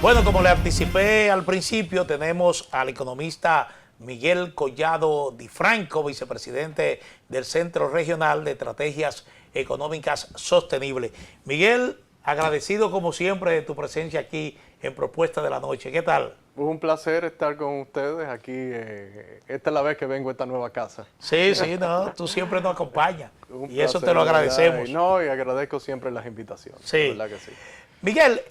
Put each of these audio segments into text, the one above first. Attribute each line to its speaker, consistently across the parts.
Speaker 1: Bueno, como le anticipé al principio, tenemos al economista Miguel Collado Di Franco, vicepresidente del Centro Regional de Estrategias Económicas Sostenibles. Miguel, agradecido como siempre de tu presencia aquí en Propuesta de la Noche. ¿Qué tal?
Speaker 2: Un placer estar con ustedes aquí. Esta es la vez que vengo a esta nueva casa.
Speaker 1: Sí, sí, no, tú siempre nos acompañas
Speaker 2: Un
Speaker 1: y eso
Speaker 2: placer,
Speaker 1: te lo
Speaker 2: de verdad.
Speaker 1: agradecemos.
Speaker 2: Y agradezco siempre las invitaciones. De
Speaker 1: Sí.
Speaker 2: verdad que sí.
Speaker 1: Miguel,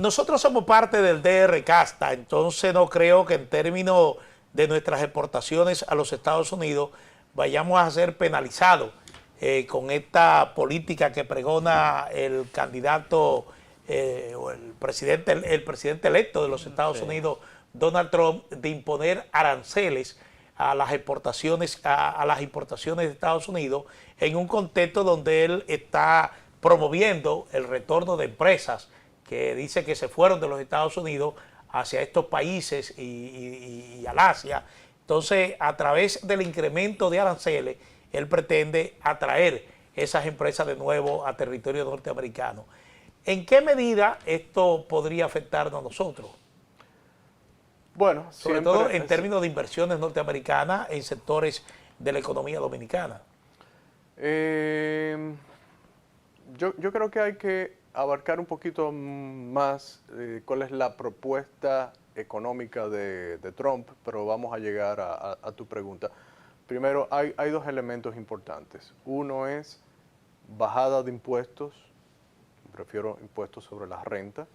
Speaker 1: nosotros somos parte del DR Casta, entonces no creo que en términos de nuestras exportaciones a los Estados Unidos vayamos a ser penalizados con esta política que pregona el candidato o el presidente electo de los Estados Unidos, Donald Trump, de imponer aranceles a las exportaciones, a las importaciones de Estados Unidos en un contexto donde él está promoviendo el retorno de empresas que dice que se fueron de los Estados Unidos hacia estos países y al Asia. Entonces, a través del incremento de aranceles, él pretende atraer esas empresas de nuevo a territorio norteamericano. ¿En qué medida esto podría afectarnos a nosotros?
Speaker 2: Bueno,
Speaker 1: Sobre todo en términos de inversiones norteamericanas en sectores de la economía dominicana.
Speaker 2: Yo creo que hay que abarcar un poquito más cuál es la propuesta económica de Trump, pero vamos a llegar a tu pregunta. Primero, hay dos elementos importantes. Uno es bajada de impuestos, prefiero impuestos sobre la renta.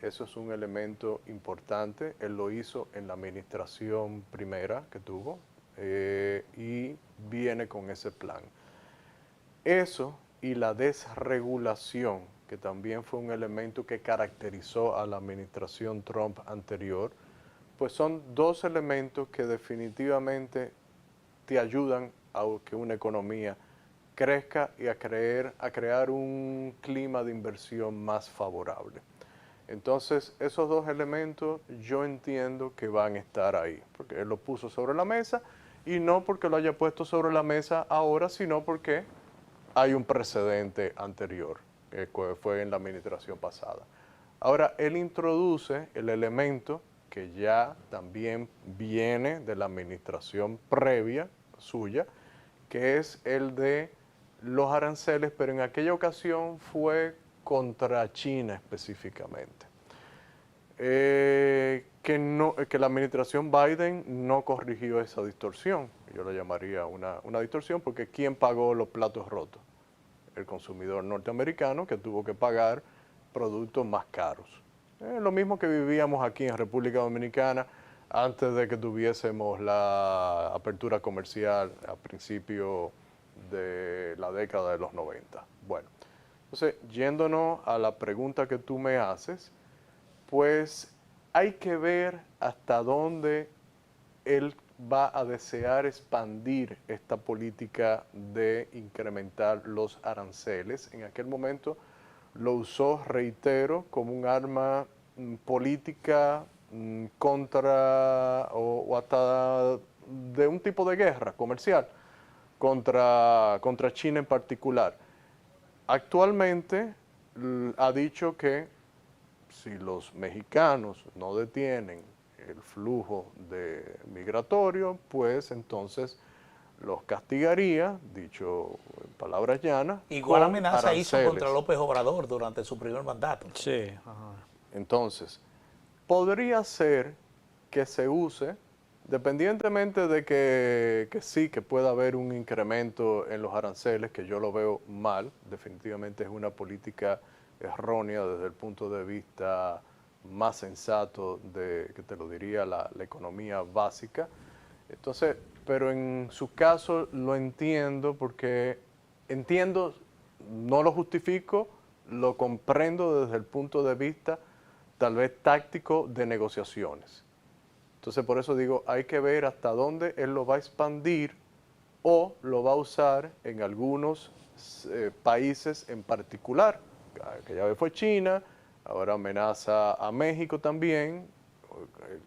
Speaker 2: Eso es un elemento importante. Él lo hizo en la administración primera que tuvo y viene con ese plan. Eso y la desregulación, que también fue un elemento que caracterizó a la administración Trump anterior, pues son dos elementos que definitivamente te ayudan a que una economía crezca y a crear un clima de inversión más favorable. Entonces, esos dos elementos yo entiendo que van a estar ahí, porque él lo puso sobre la mesa y no porque lo haya puesto sobre la mesa ahora, sino porque hay un precedente anterior, que fue en la administración pasada. Ahora, él introduce el elemento que ya también viene de la administración previa suya, que es el de los aranceles, pero en aquella ocasión fue contra China específicamente. Que la administración Biden no corrigió esa distorsión. Yo lo llamaría una distorsión porque ¿quién pagó los platos rotos? El consumidor norteamericano, que tuvo que pagar productos más caros. Lo mismo que vivíamos aquí en República Dominicana antes de que tuviésemos la apertura comercial a principios de la década de los 90. Bueno, entonces, yéndonos a la pregunta que tú me haces, pues hay que ver hasta dónde él va a desear expandir esta política de incrementar los aranceles. En aquel momento lo usó, reitero, como un arma política contra o hasta de un tipo de guerra comercial contra China en particular. Actualmente ha dicho que si los mexicanos no detienen el flujo migratorio, pues entonces los castigaría, dicho en palabras llanas,
Speaker 1: Igual
Speaker 2: con
Speaker 1: amenaza hizo
Speaker 2: aranceles.
Speaker 1: contra López Obrador durante su primer mandato.
Speaker 3: Sí. Ajá.
Speaker 2: Entonces, podría ser que se use, dependientemente de que sí, que pueda haber un incremento en los aranceles, que yo lo veo mal, definitivamente es una política errónea desde el punto de vista más sensato que te lo diría la economía básica. Entonces, pero en su caso lo entiendo porque entiendo, no lo justifico, lo comprendo desde el punto de vista tal vez táctico de negociaciones. Entonces, por eso digo, hay que ver hasta dónde él lo va a expandir o lo va a usar en algunos países en particular. Aquella vez fue China, ahora amenaza a México también.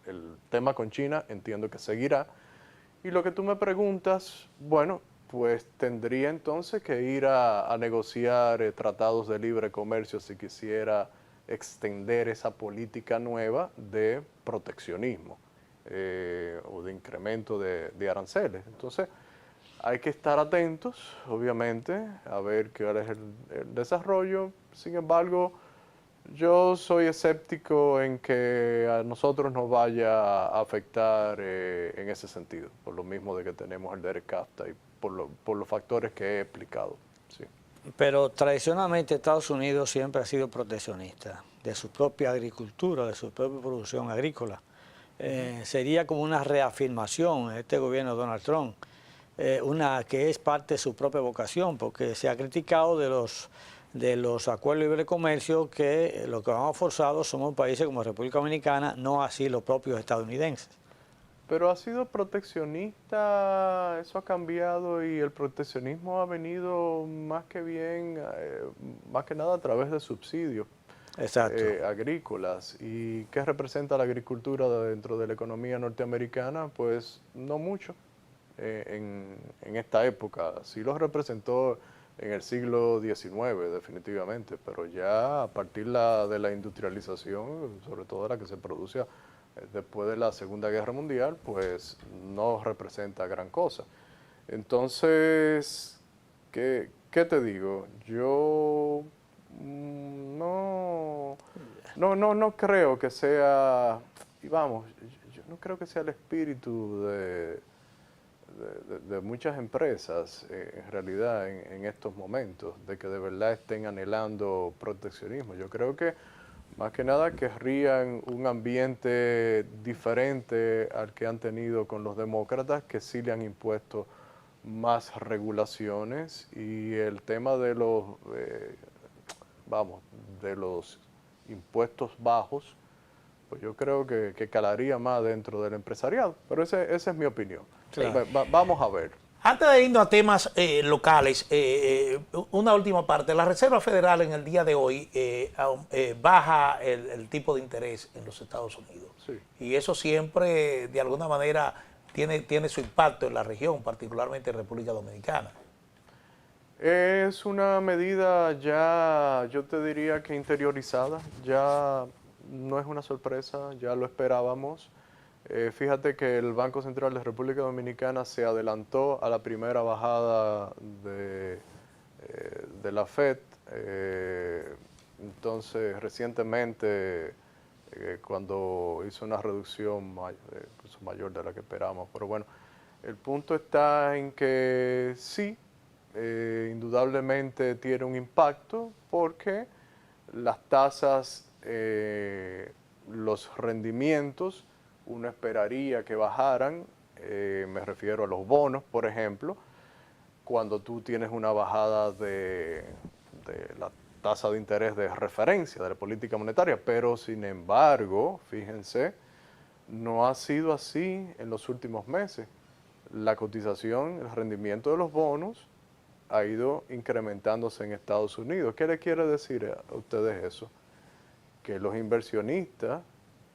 Speaker 2: El tema con China entiendo que seguirá. Y lo que tú me preguntas, bueno, pues tendría entonces que ir a negociar tratados de libre comercio si quisiera extender esa política nueva de proteccionismo o de incremento de aranceles. Entonces, hay que estar atentos, obviamente, a ver qué es el desarrollo. Sin embargo, yo soy escéptico en que a nosotros nos vaya a afectar en ese sentido, por lo mismo de que tenemos el DERECAFTA y por los factores que he explicado. Sí.
Speaker 3: Pero tradicionalmente Estados Unidos siempre ha sido proteccionista de su propia agricultura, de su propia producción agrícola. Sería como una reafirmación en este gobierno de Donald Trump, una que es parte de su propia vocación, porque se ha criticado de los acuerdos de libre comercio que lo que vamos forzados somos países como República Dominicana, no así los propios estadounidenses.
Speaker 2: Pero ha sido proteccionista, eso ha cambiado y el proteccionismo ha venido más que bien, más que nada a través de subsidios agrícolas. ¿Y qué representa la agricultura dentro de la economía norteamericana? Pues no mucho en esta época. Sí lo representó en el siglo XIX definitivamente, pero ya a partir de la industrialización, sobre todo la que se produce después de la Segunda Guerra Mundial, pues no representa gran cosa. Entonces, ¿qué te digo? Yo no creo que sea, y vamos, yo no creo que sea el espíritu de muchas empresas, en realidad, en estos momentos, de que de verdad estén anhelando proteccionismo. Yo creo que más que nada querrían un ambiente diferente al que han tenido con los demócratas, que sí le han impuesto más regulaciones, y el tema de de los impuestos bajos, pues yo creo que calaría más dentro del empresariado. Pero esa es mi opinión.
Speaker 3: Claro.
Speaker 2: Vamos a ver.
Speaker 1: Antes de irnos a temas locales, una última parte. La Reserva Federal en el día de hoy baja el tipo de interés en los Estados Unidos.
Speaker 2: Sí.
Speaker 1: Y eso siempre, de alguna manera, tiene su impacto en la región, particularmente en República Dominicana.
Speaker 2: Es una medida ya, yo te diría que interiorizada, ya no es una sorpresa, ya lo esperábamos. Fíjate que el Banco Central de República Dominicana se adelantó a la primera bajada de la FED. Entonces, recientemente, cuando hizo una reducción mayor de la que esperamos. Pero bueno, el punto está en que sí, indudablemente tiene un impacto, porque las tasas, los rendimientos, uno esperaría que bajaran, me refiero a los bonos, por ejemplo, cuando tú tienes una bajada de la tasa de interés de referencia de la política monetaria, pero sin embargo, fíjense, no ha sido así en los últimos meses. La cotización, el rendimiento de los bonos ha ido incrementándose en Estados Unidos. ¿Qué le quiere decir a ustedes eso? Que los inversionistas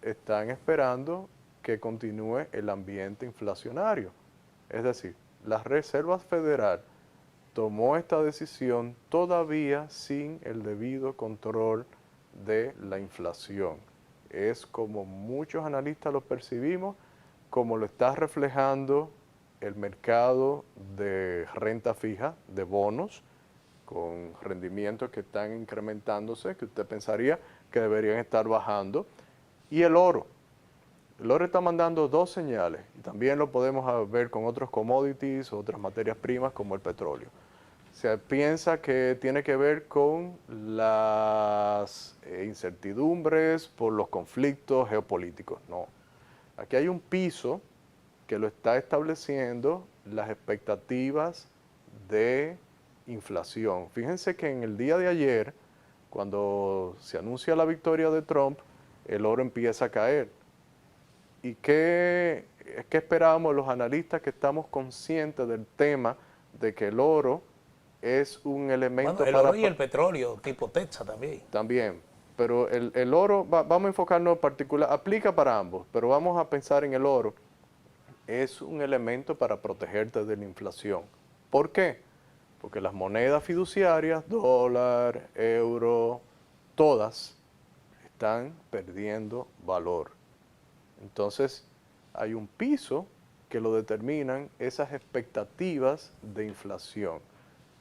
Speaker 2: están esperando que continúe el ambiente inflacionario. Es decir, la Reserva Federal tomó esta decisión todavía sin el debido control de la inflación. Es como muchos analistas lo percibimos, como lo está reflejando el mercado de renta fija, de bonos, con rendimientos que están incrementándose, que usted pensaría que deberían estar bajando, y el oro. El oro está mandando dos señales, y también lo podemos ver con otros commodities, otras materias primas como el petróleo. Se piensa que tiene que ver con las incertidumbres por los conflictos geopolíticos. No, aquí hay un piso que lo está estableciendo las expectativas de inflación. Fíjense que en el día de ayer, cuando se anuncia la victoria de Trump, el oro empieza a caer. ¿Y qué esperábamos los analistas que estamos conscientes del tema de que el oro es un elemento
Speaker 1: bueno, el oro y el petróleo, tipo Texas también.
Speaker 2: También, pero el oro, vamos a enfocarnos en particular, aplica para ambos, pero vamos a pensar en el oro. Es un elemento para protegerte de la inflación. ¿Por qué? Porque las monedas fiduciarias, dólar, euro, todas están perdiendo valor. Entonces, hay un piso que lo determinan esas expectativas de inflación.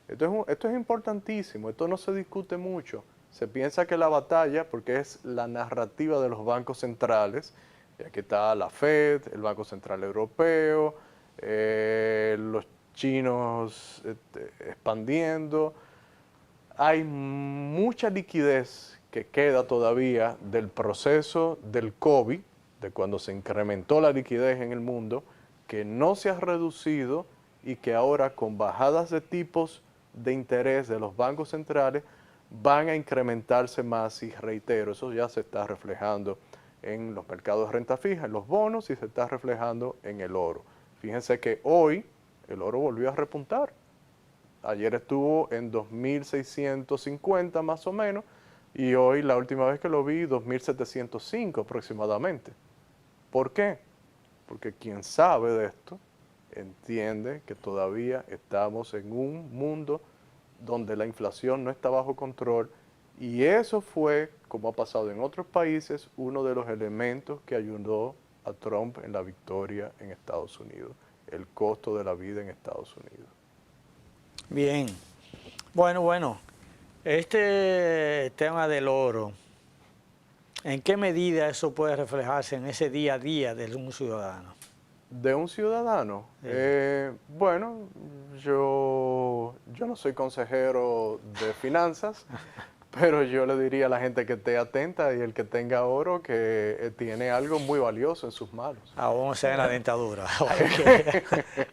Speaker 2: Esto es importantísimo, esto no se discute mucho. Se piensa que la batalla, porque es la narrativa de los bancos centrales, y aquí está la Fed, el Banco Central Europeo, los chinos expandiendo. Hay mucha liquidez que queda todavía del proceso del COVID, de cuando se incrementó la liquidez en el mundo, que no se ha reducido y que ahora con bajadas de tipos de interés de los bancos centrales van a incrementarse más, y reitero, eso ya se está reflejando en los mercados de renta fija, en los bonos, y se está reflejando en el oro. Fíjense que hoy el oro volvió a repuntar. Ayer estuvo en 2.650 más o menos, y hoy la última vez que lo vi 2.705 aproximadamente. ¿Por qué? Porque quien sabe de esto entiende que todavía estamos en un mundo donde la inflación no está bajo control, y eso fue, como ha pasado en otros países, uno de los elementos que ayudó a Trump en la victoria en Estados Unidos, el costo de la vida en Estados Unidos.
Speaker 3: Bien. Bueno, este tema del oro, ¿en qué medida eso puede reflejarse en ese día a día de un ciudadano?
Speaker 2: De un ciudadano,
Speaker 3: Sí.
Speaker 2: bueno, yo no soy consejero de finanzas, pero yo le diría a la gente que esté atenta, y el que tenga oro, que tiene algo muy valioso en sus manos.
Speaker 3: Aún sea en la dentadura.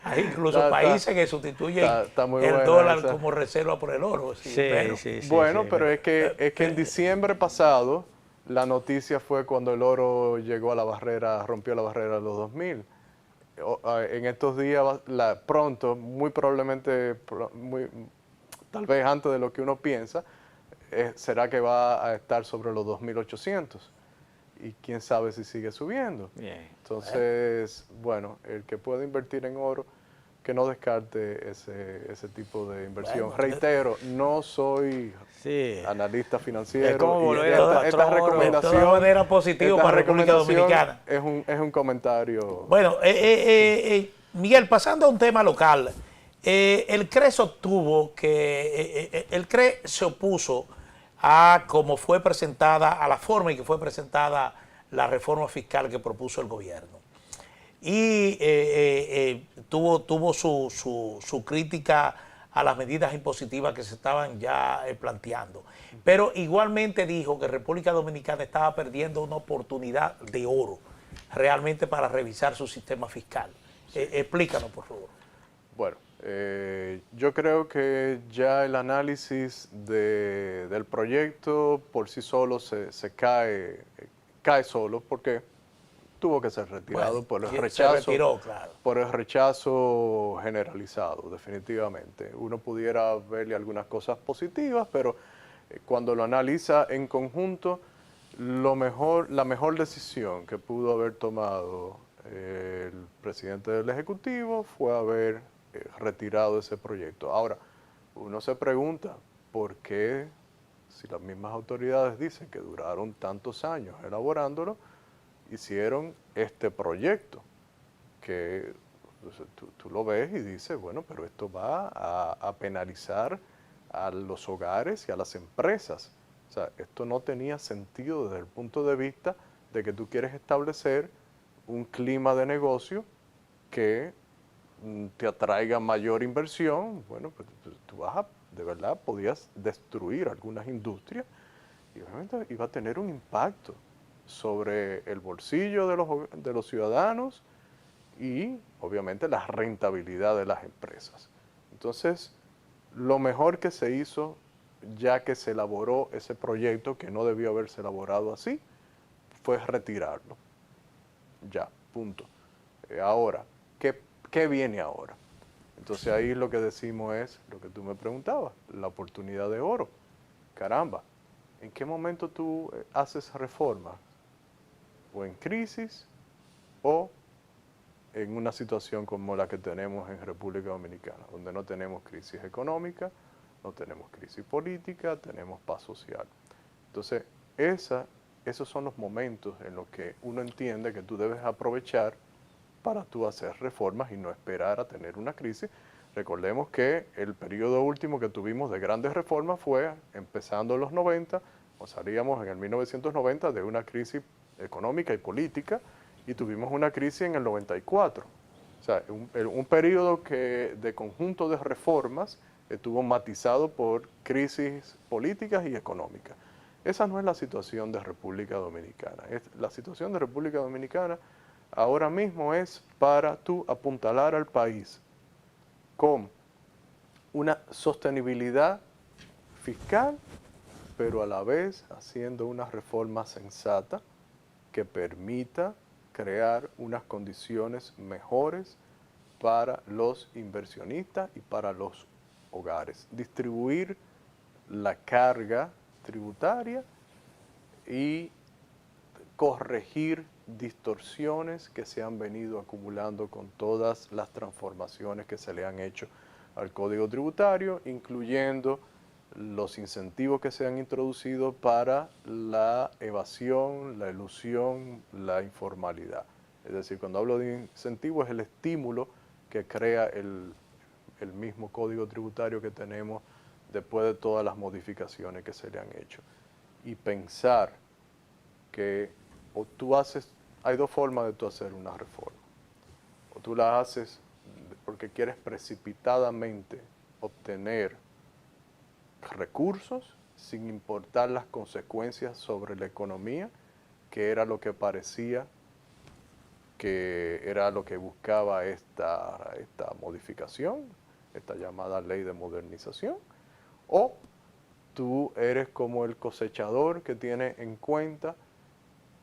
Speaker 1: Hay incluso
Speaker 2: Está-
Speaker 1: países que sustituyen
Speaker 2: está muy
Speaker 1: el
Speaker 2: buena
Speaker 1: dólar
Speaker 2: esa.
Speaker 1: como reserva por el oro. Sí, pero-
Speaker 3: Sí.
Speaker 2: Bueno, pero es que en diciembre pasado la noticia fue cuando el oro llegó a la barrera, rompió la barrera de los 2000. En estos días, pronto, muy probablemente, tal vez antes de lo que uno piensa, será que va a estar sobre los 2.800. Y quién sabe si sigue subiendo.
Speaker 3: Bien.
Speaker 2: Entonces, bueno, el que pueda invertir en oro, que no descarte ese tipo de inversión.
Speaker 1: Bueno,
Speaker 2: Reitero, no soy
Speaker 3: Sí.
Speaker 2: analista financiero.
Speaker 3: Es como
Speaker 2: y
Speaker 3: volver al patrón oro.
Speaker 1: De todas
Speaker 2: recomendación,
Speaker 1: maneras, positivo
Speaker 2: esta
Speaker 1: para República
Speaker 2: recomendación
Speaker 1: Dominicana.
Speaker 2: es un comentario.
Speaker 1: Bueno, Miguel, pasando a un tema local, el CRE sostuvo que el CRE se opuso a cómo fue presentada, a la forma en que fue presentada la reforma fiscal que propuso el gobierno. Y tuvo su crítica a las medidas impositivas que se estaban ya planteando. Pero igualmente dijo que República Dominicana estaba perdiendo una oportunidad de oro realmente para revisar su sistema fiscal. Explícanos, por favor.
Speaker 2: Bueno, yo creo que ya el análisis del proyecto por sí solo se cae solo, porque tuvo que ser retirado
Speaker 1: Bueno,
Speaker 2: por el
Speaker 1: se
Speaker 2: rechazo.
Speaker 1: retiró, claro.
Speaker 2: Por el rechazo generalizado, definitivamente. Uno pudiera verle algunas cosas positivas, pero cuando lo analiza en conjunto, la mejor decisión que pudo haber tomado el presidente del Ejecutivo fue haber retirado ese proyecto. Ahora, uno se pregunta, ¿por qué, si las mismas autoridades dicen que duraron tantos años elaborándolo, hicieron este proyecto? Que tú lo ves y dices, bueno, pero esto va a penalizar a los hogares y a las empresas. O sea, esto no tenía sentido desde el punto de vista de que tú quieres establecer un clima de negocio que te atraiga mayor inversión. Bueno, pues tú de verdad, podías destruir algunas industrias, y obviamente iba a tener un impacto sobre el bolsillo de los ciudadanos y obviamente la rentabilidad de las empresas. Entonces, lo mejor que se hizo, ya que se elaboró ese proyecto que no debió haberse elaborado así, fue retirarlo. Ya, punto. Ahora, ¿qué viene ahora? Entonces ahí lo que decimos es, lo que tú me preguntabas, la oportunidad de oro. Caramba, ¿en qué momento tú haces reforma? ¿O en crisis o en una situación como la que tenemos en República Dominicana, donde no tenemos crisis económica, no tenemos crisis política, tenemos paz social? Entonces, esa esos son los momentos en los que uno entiende que tú debes aprovechar para tú hacer reformas y no esperar a tener una crisis. Recordemos que el periodo último que tuvimos de grandes reformas fue empezando en los 90, o salíamos en el 1990 de una crisis económica y política, y tuvimos una crisis en el 94. O sea, un periodo de conjunto de reformas estuvo matizado por crisis políticas y económicas. Esa no es la situación de República Dominicana. La situación de República Dominicana ahora mismo es para tú apuntalar al país con una sostenibilidad fiscal, pero a la vez haciendo una reforma sensata que permita crear unas condiciones mejores para los inversionistas y para los hogares. Distribuir la carga tributaria y corregir distorsiones que se han venido acumulando con todas las transformaciones que se le han hecho al Código Tributario, incluyendo los incentivos que se han introducido para la evasión, la elusión, la informalidad. Es decir, cuando hablo de incentivo es el estímulo que crea el mismo Código Tributario que tenemos después de todas las modificaciones que se le han hecho. Y pensar que o tú haces, hay dos formas de tú hacer una reforma. O tú la haces porque quieres precipitadamente obtener recursos sin importar las consecuencias sobre la economía, que era lo que parecía que era lo que buscaba esta modificación, esta llamada ley de modernización, o tú eres como el cosechador que tiene en cuenta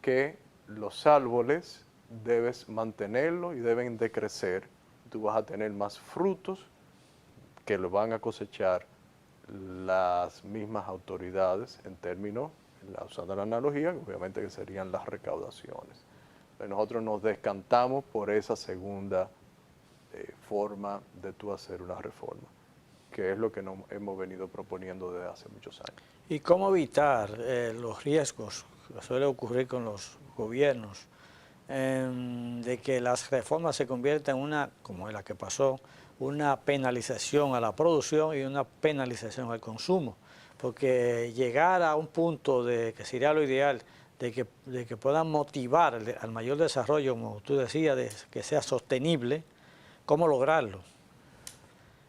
Speaker 2: que los árboles debes mantenerlos y deben de crecer. Tú vas a tener más frutos que lo van a cosechar las mismas autoridades en términos, usando la analogía, obviamente que serían las recaudaciones. Nosotros nos descantamos por esa segunda forma de tú hacer una reforma, que es lo que nos hemos venido proponiendo desde hace muchos años.
Speaker 3: ¿Y cómo evitar los riesgos que suele ocurrir con los gobiernos de que las reformas se conviertan en una, como es la que pasó, una penalización a la producción y una penalización al consumo? Porque llegar a un punto de que sería lo ideal, de que puedan motivar al mayor desarrollo, como tú decías, de que sea sostenible, ¿cómo lograrlo?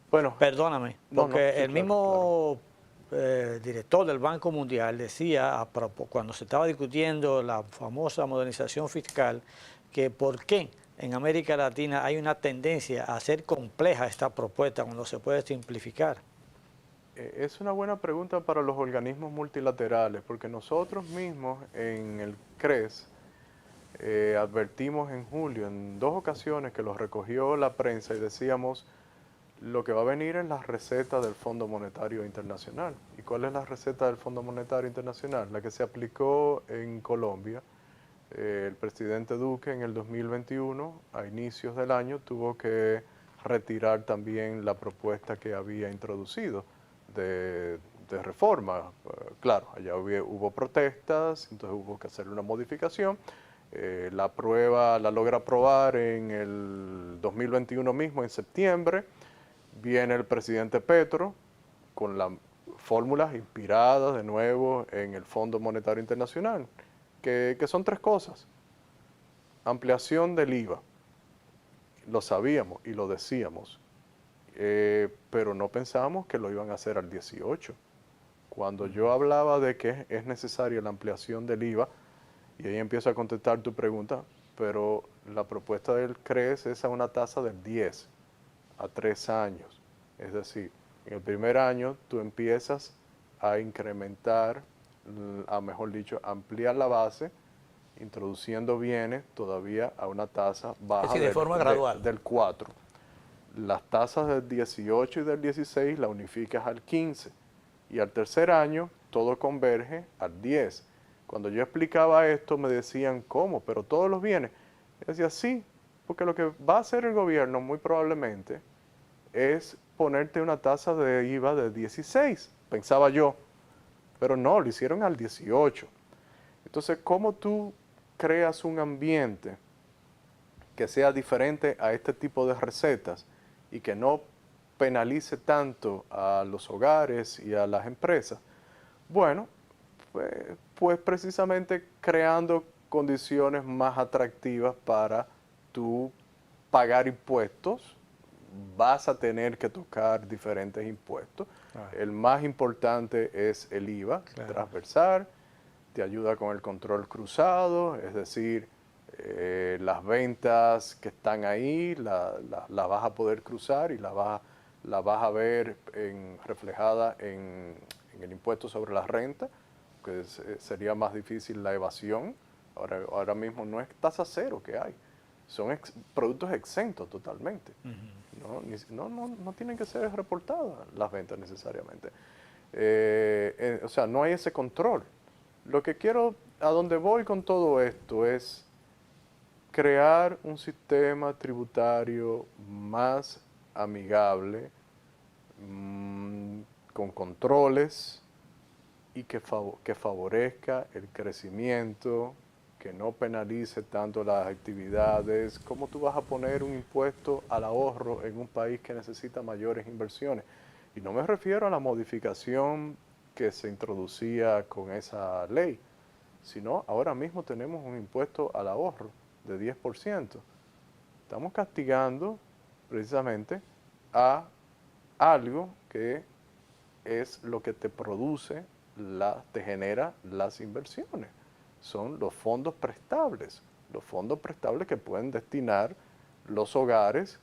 Speaker 2: Bueno,
Speaker 3: perdóname, porque
Speaker 2: sí,
Speaker 3: el mismo director del Banco Mundial decía, cuando se estaba discutiendo la famosa modernización fiscal, que por qué en América Latina hay una tendencia a hacer compleja esta propuesta cuando se puede simplificar.
Speaker 2: Es una buena pregunta para los organismos multilaterales, porque nosotros mismos en el CRES advertimos en julio, en 2 ocasiones que los recogió la prensa y decíamos, lo que va a venir es la receta del Fondo Monetario Internacional. ¿Y cuál es la receta del Fondo Monetario Internacional? La que se aplicó en Colombia. El presidente Duque en el 2021, a inicios del año, tuvo que retirar también la propuesta que había introducido de reforma. Claro, allá hubo protestas, entonces hubo que hacer una modificación. La logra aprobar en el 2021 mismo, en septiembre. Viene el presidente Petro con las fórmulas inspiradas de nuevo en el Fondo Monetario Internacional, que son 3 cosas. Ampliación del IVA, lo sabíamos y lo decíamos, pero no pensábamos que lo iban a hacer al 18. Cuando yo hablaba de que es necesaria la ampliación del IVA, y ahí empiezo a contestar tu pregunta, pero la propuesta del CRES es a una tasa del 10 a 3 años. Es decir, en el primer año tú empiezas a incrementar, mejor dicho, ampliar la base, introduciendo bienes todavía a una tasa baja,
Speaker 1: es decir, de forma gradual,
Speaker 2: del 4. Las tasas del 18 y del 16 la unificas al 15 y al tercer año todo converge al 10. Cuando yo explicaba esto me decían, ¿cómo? ¿Pero todos los bienes? Yo decía, sí, porque lo que va a hacer el gobierno muy probablemente es ponerte una tasa de IVA de 16, pensaba yo, pero no, lo hicieron al 18. Entonces, ¿cómo tú creas un ambiente que sea diferente a este tipo de recetas y que no penalice tanto a los hogares y a las empresas? Bueno, pues precisamente creando condiciones más atractivas para tú pagar impuestos. Vas a tener que tocar diferentes impuestos.
Speaker 3: Claro.
Speaker 2: El más importante es el IVA transversal, te ayuda con el control cruzado, es decir, las ventas que están ahí las vas a poder cruzar y las vas a ver reflejada en el impuesto sobre la renta, que sería más difícil la evasión. Ahora mismo no es tasa cero que hay, son productos exentos totalmente. No tienen que ser reportadas las ventas necesariamente. O sea, no hay ese control. Lo que quiero, a donde voy con todo esto es crear un sistema tributario más amigable, con controles y que favorezca el crecimiento, que no penalice tanto las actividades. ¿Cómo tú vas a poner un impuesto al ahorro en un país que necesita mayores inversiones? Y no me refiero a la modificación que se introducía con esa ley, sino ahora mismo tenemos un impuesto al ahorro de 10%. Estamos castigando precisamente a algo que es lo que te produce, te genera las inversiones. Son los fondos prestables que pueden destinar los hogares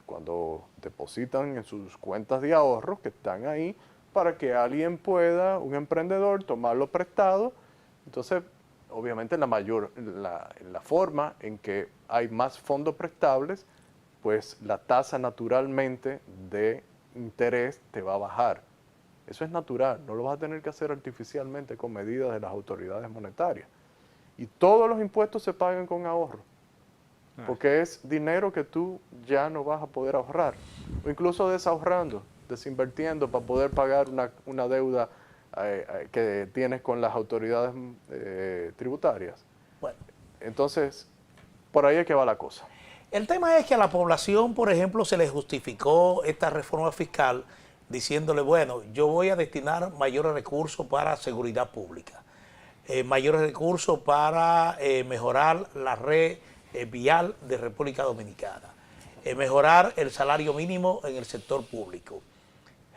Speaker 2: cuando depositan en sus cuentas de ahorro que están ahí para que alguien pueda, un emprendedor, tomarlo prestado. Entonces, obviamente la forma en que hay más fondos prestables, pues la tasa naturalmente de interés te va a bajar. Eso es natural, no lo vas a tener que hacer artificialmente con medidas de las autoridades monetarias. Y todos los impuestos se pagan con ahorro, porque es dinero que tú ya no vas a poder ahorrar, o incluso desahorrando, desinvirtiendo para poder pagar una deuda que tienes con las autoridades tributarias.
Speaker 1: Bueno,
Speaker 2: entonces, por ahí es que va la cosa.
Speaker 1: el tema es que a la población, por ejemplo, se le justificó esta reforma fiscal diciéndole, bueno, yo voy a destinar mayores recursos para seguridad pública, mayores recursos para mejorar la red vial de República Dominicana, mejorar el salario mínimo en el sector público,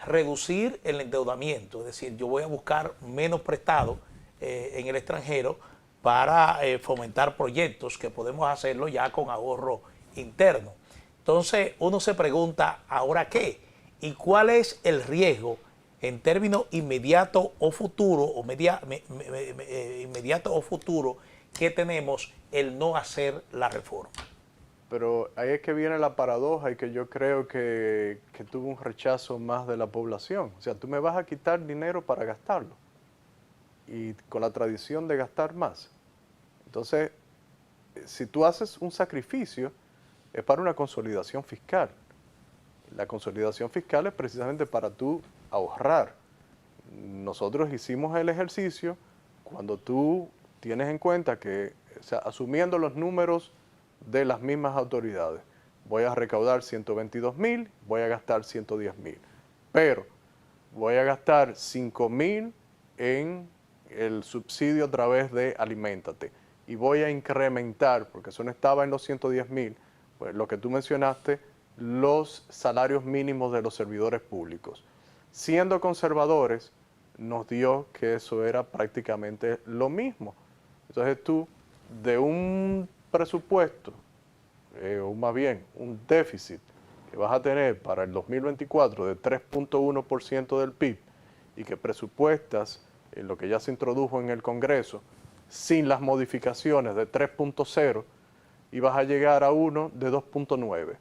Speaker 1: reducir el endeudamiento, es decir, yo voy a buscar menos prestado en el extranjero para fomentar proyectos que podemos hacerlo ya con ahorro interno. Entonces uno se pregunta, ¿ahora qué? ¿Y cuál es el riesgo en términos inmediato o futuro, inmediato o futuro, que tenemos el no hacer la reforma?
Speaker 2: Pero ahí es que viene la paradoja y que yo creo que tuvo un rechazo más de la población. O sea, tú me vas a quitar dinero para gastarlo. Y con la tradición de gastar más. Entonces, si tú haces un sacrificio, es para una consolidación fiscal. La consolidación fiscal es precisamente para tú ahorrar. Nosotros hicimos el ejercicio cuando tú tienes en cuenta que, o sea, asumiendo los números de las mismas autoridades, voy a recaudar 122,000, voy a gastar 110,000, pero voy a gastar 5,000 en el subsidio a través de Aliméntate y voy a incrementar, porque eso no estaba en los 110,000, pues lo que tú mencionaste, los salarios mínimos de los servidores públicos. Siendo conservadores, nos dio que eso era prácticamente lo mismo. Entonces tú, de un presupuesto, o más bien un déficit que vas a tener para el 2024 de 3.1% del PIB y que presupuestas en lo que ya se introdujo en el Congreso sin las modificaciones de 3.0 y vas a llegar a uno de 2.9.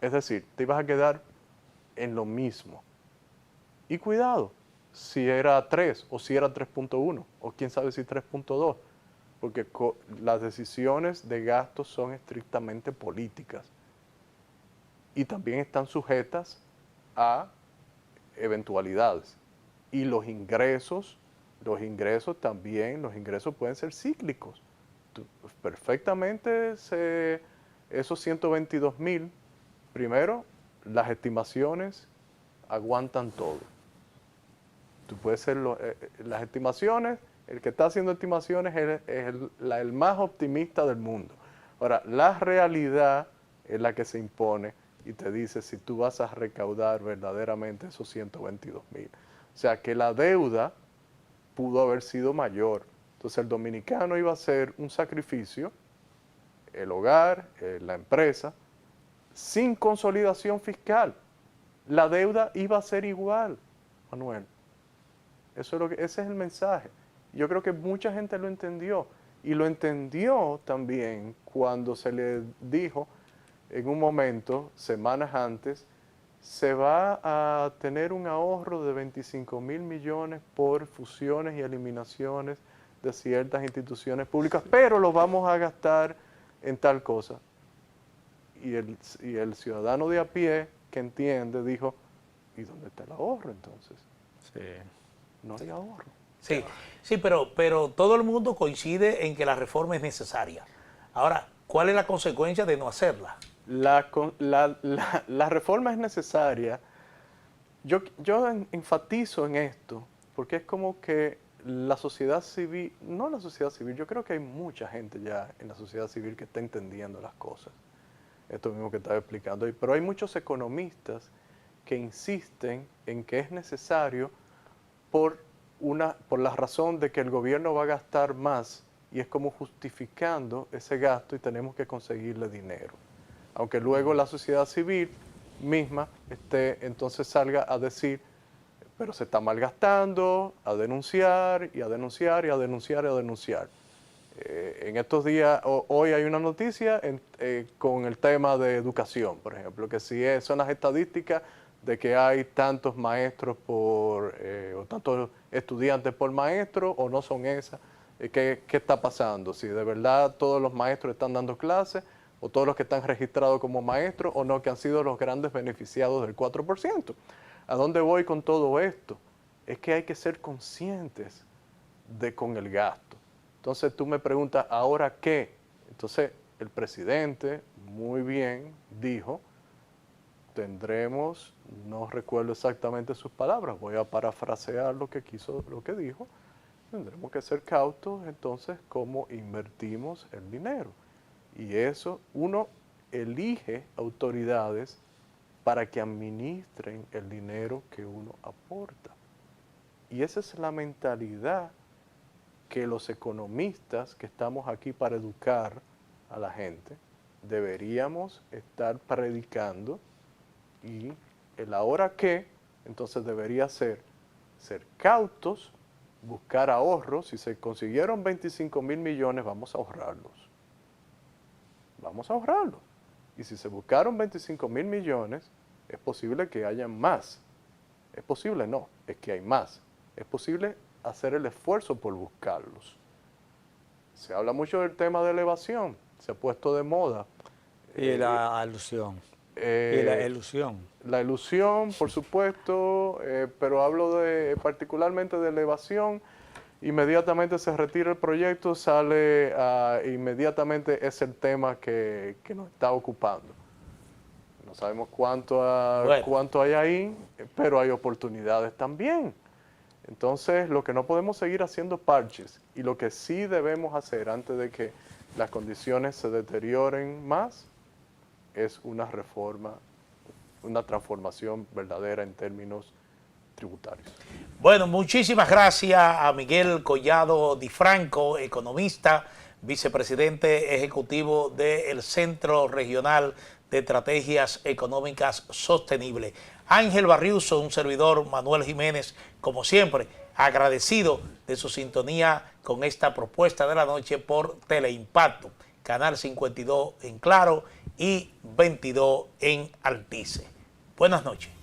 Speaker 2: Es decir, te ibas a quedar en lo mismo. Y cuidado, si era 3 o si era 3.1 o quién sabe si 3.2, porque las decisiones de gasto son estrictamente políticas y también están sujetas a eventualidades. Y los ingresos los ingresos también, los ingresos pueden ser cíclicos. Perfectamente esos 122.000, primero, las estimaciones aguantan todo. Tú puedes ser las estimaciones, el que está haciendo estimaciones es el más optimista del mundo. Ahora, la realidad es la que se impone y te dice si tú vas a recaudar verdaderamente esos 122.000. O sea, que la deuda pudo haber sido mayor. Entonces el dominicano iba a hacer un sacrificio, el hogar, la empresa, sin consolidación fiscal. La deuda iba a ser igual, Manuel. Ese es el mensaje. Yo creo que mucha gente lo entendió. Y lo entendió también cuando se le dijo en un momento, semanas antes, se va a tener un ahorro de 25.000 millones por fusiones y eliminaciones de ciertas instituciones públicas, pero lo vamos a gastar en tal cosa. Y el ciudadano de a pie que entiende dijo, ¿y dónde está el ahorro entonces?
Speaker 3: Sí.
Speaker 2: No hay ahorro.
Speaker 1: Sí, sí, pero todo el mundo coincide en que la reforma es necesaria. Ahora, ¿cuál es la consecuencia de no hacerla?
Speaker 2: La reforma es necesaria. Yo enfatizo en esto, porque es como que la sociedad civil, no la sociedad civil, yo creo que hay mucha gente ya en la sociedad civil que está entendiendo las cosas. Esto mismo que estaba explicando hoy. Pero hay muchos economistas que insisten en que es necesario por la razón de que el gobierno va a gastar más y es como justificando ese gasto y tenemos que conseguirle dinero. Aunque luego la sociedad civil misma entonces salga a decir, pero se está malgastando, a denunciar y a denunciar y a denunciar y a denunciar. En estos días, hoy hay una noticia con el tema de educación, por ejemplo, que si son las estadísticas de que hay tantos maestros o tantos estudiantes por maestro, o no son esas, ¿qué está pasando? Si de verdad todos los maestros están dando clases, o todos los que están registrados como maestros, o no, que han sido los grandes beneficiados del 4%. ¿A dónde voy con todo esto? Es que hay que ser conscientes con el gasto. Entonces tú me preguntas, ¿ahora qué? Entonces el presidente muy bien dijo, tendremos, no recuerdo exactamente sus palabras, voy a parafrasear lo que dijo, tendremos que ser cautos entonces cómo invertimos el dinero. Y eso, uno elige autoridades para que administren el dinero que uno aporta. Y esa es la mentalidad que los economistas que estamos aquí para educar a la gente deberíamos estar predicando, y el ahora qué entonces debería ser cautos, buscar ahorros. Si se consiguieron 25.000 millones, vamos a ahorrarlos. Vamos a ahorrarlos. Y si se buscaron 25.000 millones, es posible que haya más. Es posible, no, es que hay más. Es posible hacer el esfuerzo por buscarlos. Se habla mucho del tema de elevación, se ha puesto de moda.
Speaker 3: Y la alusión. Y la ilusión.
Speaker 2: La ilusión, por supuesto, pero hablo particularmente de elevación. Inmediatamente se retira el proyecto, inmediatamente es el tema que nos está ocupando. No sabemos cuánto hay ahí, pero hay oportunidades también. Entonces, lo que no podemos seguir haciendo parches, y lo que sí debemos hacer antes de que las condiciones se deterioren más, es una reforma, una transformación verdadera en términos tributarios.
Speaker 1: Bueno, muchísimas gracias a Miguel Collado Di Franco, economista, vicepresidente ejecutivo del Centro Regional de Estrategias Económicas Sostenibles. Ángel Barriuso, un servidor, Manuel Jiménez, como siempre, agradecido de su sintonía con esta propuesta de la noche por Teleimpacto, Canal 52 en Claro y 22 en Altice. Buenas noches.